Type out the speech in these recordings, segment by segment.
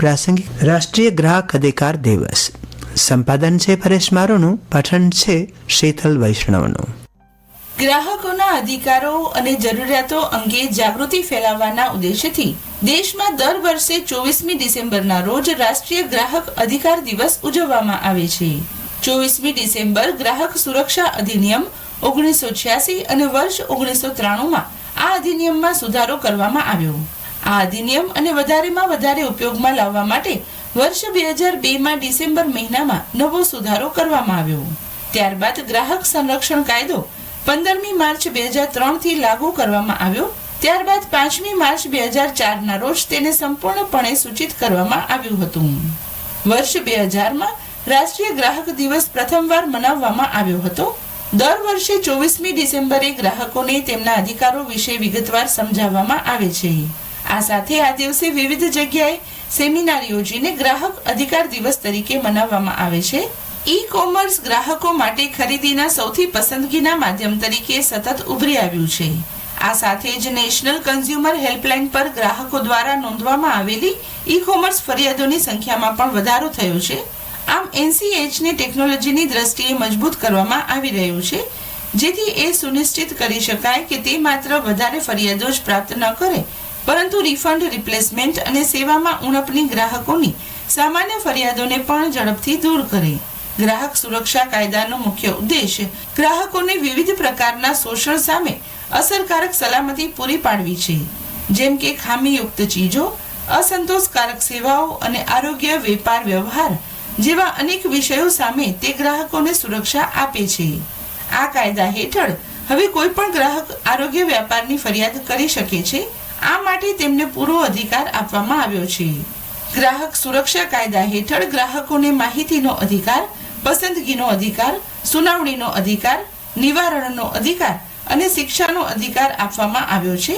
પ્રાસંગિક રાષ્ટ્રીય ગ્રાહક અધિકાર દિવસ. સંપાદન છે પરેશ મારોનું, પઠન છે શીતલ વૈષ્ણવનું. ગ્રાહકોના અધિકારો અને જરૂરિયાતો અંગે જાગૃતિ ફેલાવવાના ઉદ્દેશ્યથી દેશમાં દર વર્ષે 24મી ડિસેમ્બરના રોજ રાષ્ટ્રીય ગ્રાહક અધિકાર દિવસ ઉજવવામાં આવે છે. 24મી ડિસેમ્બર ગ્રાહક સુરક્ષા અધિનિયમ 1986 અને વર્ષ 1993માં આ અધિનિયમમાં સુધારો કરવામાં આવ્યો. આ અધિનિયમ અને વધારેમાં વધારે ઉપયોગમાં લાવવા માટે વર્ષ 2002માં ડિસેમ્બર મહિનામાં નવો સુધારો કરવામાં આવ્યો. ત્યારબાદ ગ્રાહક સંરક્ષણ કાયદો 15મી માર્ચ 2003 થી લાગુ કરવામાં આવ્યો. ત્યારબાદ 5મી માર્ચ 2004ના રોજ તેને સંપૂર્ણપણે સૂચિત કરવામાં આવ્યું હતું. વર્ષ 2000માં રાષ્ટ્રીય ગ્રાહક દિવસ પ્રથમવાર મનાવવામાં આવ્યો હતો. દર વર્ષે 24મી ડિસેમ્બરે ગ્રાહકોને તેમના અધિકારો વિશે વિગતવાર સમજાવવામાં આવે છે. આ સાથે આ દિવસે વિવિધ જગ્યાએ સેમિનાર યોજીને ગ્રાહક અધિકાર દિવસ તરીકે મનાવવામાં આવે છે. ઈ કોમર્સ ગ્રાહકો માટે ખરીદીના સૌથી પસંદગીના માધ્યમ તરીકે સતત ઉભરી આવ્યું છે. આ સાથે જ નેશનલ કન્ઝ્યુમર હેલ્પલાઇન પર ગ્રાહકો દ્વારા નોંધવામાં આવેલી ઈ કોમર્સ ફરિયાદોની સંખ્યામાં પણ વધારો થયો છે. આમ એનસીએચને ટેકનોલોજીની દ્રષ્ટિએ મજબૂત કરવામાં આવી રહ્યું છે, જેથી એ સુનિશ્ચિત કરી શકાય કે તે માત્ર વધારે ફરિયાદો જ પ્રાપ્ત ન કરે, પરંતુ રિફંડ, રિપ્લેસમેન્ટ અને સેવામાં ઉણપની ગ્રાહકોની સામાન્ય ફરિયાદોને પણ ઝડપથી દૂર કરે. ગ્રાહક સુરક્ષા કાયદાનો મુખ્ય ઉદ્દેશ ગ્રાહકોને વિવિધ પ્રકારના શોષણ સામે અસરકારક સલામતી પૂરી પાડવી છે, જેમ કે ખામીયુક્ત ચીજો, અસંતોષકારક સેવાઓ અને આરોગ્ય વેપાર વ્યવહાર જેવા અનેક વિષયો સામે તે ગ્રાહકોને સુરક્ષા આપે છે. આ કાયદા હેઠળ હવે કોઈ પણ ગ્રાહક આરોગ્ય વ્યાપારની ફરિયાદ કરી શકે છે. આ માટે તેમને પૂરો અધિકાર આપવામાં આવ્યો છે. ગ્રાહક સુરક્ષા કાયદા હેઠળ ગ્રાહકોને માહિતીનો અધિકાર, પસંદગીનો અધિકાર, સુનાવણીનો અધિકાર, નિવારણનો અધિકાર અને શિક્ષાનો અધિકાર આપવામાં આવ્યો છે.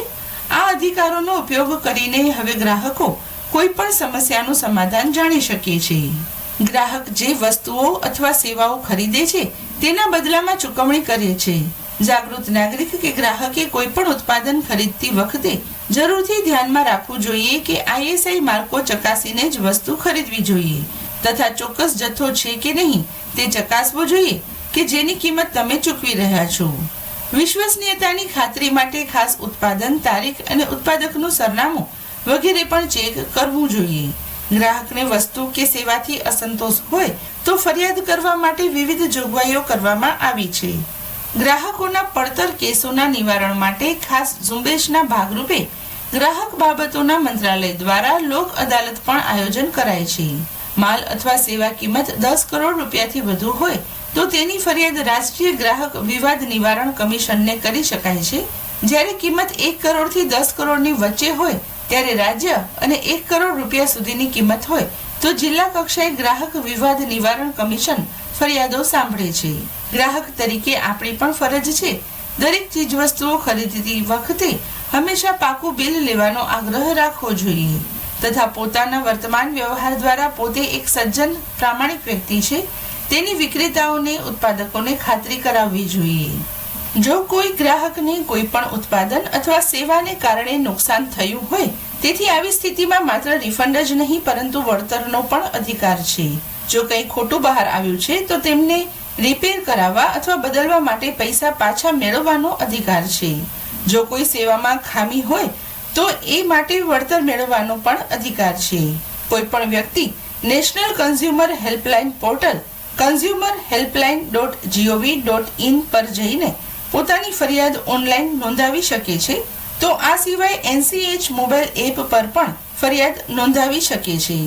આ અધિકારોનો ઉપયોગ કરીને હવે ગ્રાહકો કોઈ પણ સમસ્યાનું સમાધાન જાણી શકે છે. ગ્રાહક જે વસ્તુઓ અથવા સેવાઓ ખરીદે છે તેના બદલામાં ચૂકવણી કરે છે. જાગૃત નાગરિક કે ગ્રાહકે કોઈ પણ ઉત્પાદન ખરીદતી વખતે જરૂરથી ધ્યાનમાં રાખવું જોઈએ કે આઈએસઆઈ માર્કો ચકાસીને જ વસ્તુ ખરીદવી જોઈએ તથા ચોક્કસ જથ્થો છે કે નહીં તે ચકાસવો જોઈએ કે જેની કિંમત તમે ચૂકવી રહ્યા છો. વિશ્વસનીયતાની ખાતરી માટે ખાસ ઉત્પાદન તારીખ અને ઉત્પાદકનું સરનામું વગેરે પણ ચેક કરવું જોઈએ. ગ્રાહકને વસ્તુ કે સેવાથી અસંતોષ હોય તો ફરિયાદ કરવા માટે વિવિધ જોગવાઈઓ કરવામાં આવી છે. ગ્રાહકોના પડતર કેસોના નિવારણ માટે ખાસ ઝુંબેશના ભાગરૂપે ગ્રાહક બાબતોના મંત્રાલય દ્વારા લોક અદાલત પણ આયોજન કરાય છે. માલ અથવા સેવા કિંમત 10 કરોડ રૂપિયાથી વધુ હોય તો તેની ફરિયાદ રાષ્ટ્રીય ગ્રાહક વિવાદ નિવારણ કમિશનને કરી શકાય છે. જ્યારે કિંમત 1 કરોડથી 10 કરોડની વચ્ચે હોય ત્યારે રાજ્ય અને 1 કરોડ રૂપિયા સુધીની કિંમત હોય તો જિલ્લા કક્ષાએ ગ્રાહક વિવાદ નિવારણ કમિશન ફરિયાદો સાંભળે છે. ગ્રાહક તરીકે આપણી પણ ફરજ છે દરેક ચીજવસ્તુઓ ખરીદતી વખતે હંમેશા પાકું બિલ લેવાનો આગ્રહ રાખવો જોઈએ તથા પોતાના વર્તમાન વ્યવહાર દ્વારા પોતે એક સજ્જન પ્રામાણિક વ્યક્તિ છે તેની વિક્રેતાઓને ઉત્પાદકોને ખાતરી કરાવવી જોઈએ. જો કોઈ ગ્રાહકને કોઈ પણ ઉત્પાદન અથવા સેવાને કારણે નુકસાન થયું હોય તેથી આવી સ્થિતિમાં માત્ર રિફંડ જ નહીં પરંતુ વળતરનો પણ અધિકાર છે. જો કંઈ ખોટું બહાર આવ્યું છે તો તેમને રિપેર કરાવવા અથવા બદલવા માટે પૈસા પાછા મેળવવાનો અધિકાર છે. જો કોઈ સેવામાં ખામી હોય તો એ માટે વળતર મેળવવાનો પણ અધિકાર છે. કોઈ પણ વ્યક્તિ national consumer helpline portal consumerhelpline.gov.in પર જઈને પોતાની ફરિયાદ ઓનલાઈન નોંધાવી શકે છે. તો આ સિવાય એનસીએચ મોબાઈલ એપ પર પણ ફરિયાદ નોંધાવી શકે છે.